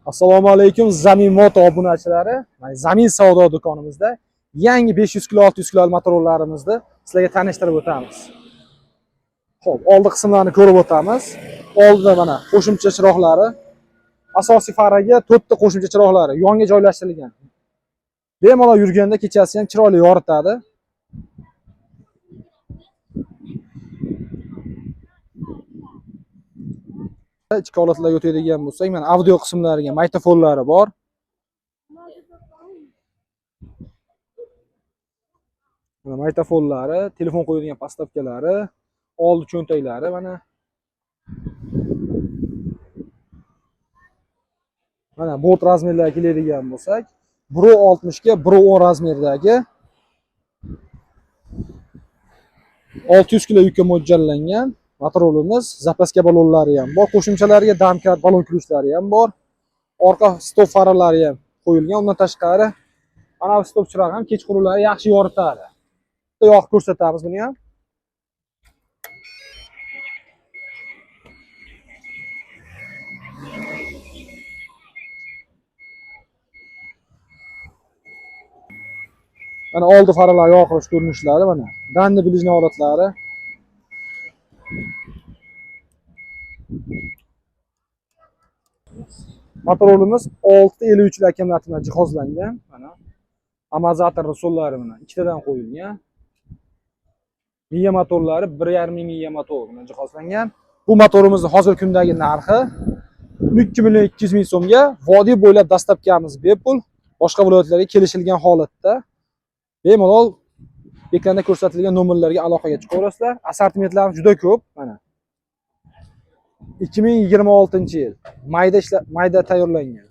Assalomu alaykum Zamin Moto obunachilari. Zamin savdo do'konimizda yangi 500 kilo 600 kilo motorlarimizni sizlarga tanishtirib o'tamiz. Xo'p, oldi qismlarni ko'rib o'tamiz. Oldida mana qo'shimcha chiroqlari, asosiy faraga 4 ta qo'shimcha chiroqlari yonga joylashtirilgan. Bemalol yurganda kechasi ham chiroyli yoritadi. Ichki holatlarga o'tadigan bo'lsak, mana audio qismlariga mikrofonlari bor. Mana mikrofonlari, telefon qo'yadigan podstavkalari, oldi cho'ntaklari mana. Mana bort razmerlariga keladigan bo'lsak, 1.60 ga 1.10 razmerdagi 600 kilo yukka mo'ljallangan motorolimiz, zapaska balonlari ham bor, qo'shimchalariga damkar balon kirishlari ham bor. Orqa stop faralari ham qo'yilgan. Undan tashqari ana bu stop chirog'i ham kechqurunlari yaxshi yoritadi. Bitta yoqib ko'rsatamiz buni ham. Mana oldi faralar yoqilish ko'rinishlari mana. Danni bilishni holatlari. Motorolimiz 653 akkumulyator bilan jihozlangan. Mana amortizator rusullari mana ikkitadan qo'yilgan. Miya motorlari 1.5 miya motor bilan jihozlangan. Bu motorimizning hozirgi kundagi narxi 2.200.000 so'mga. Vodiy bo'ylab dastlabkamiz bepul. Boshqa viloyatlarga kelishilgan holatda bemalol ekranda ko'rsatilgan nomerlarga aloqaga chiqaverasizlar. Assortimentlarimiz juda ko'p. Mana 2026-yil mayda tayyorlangan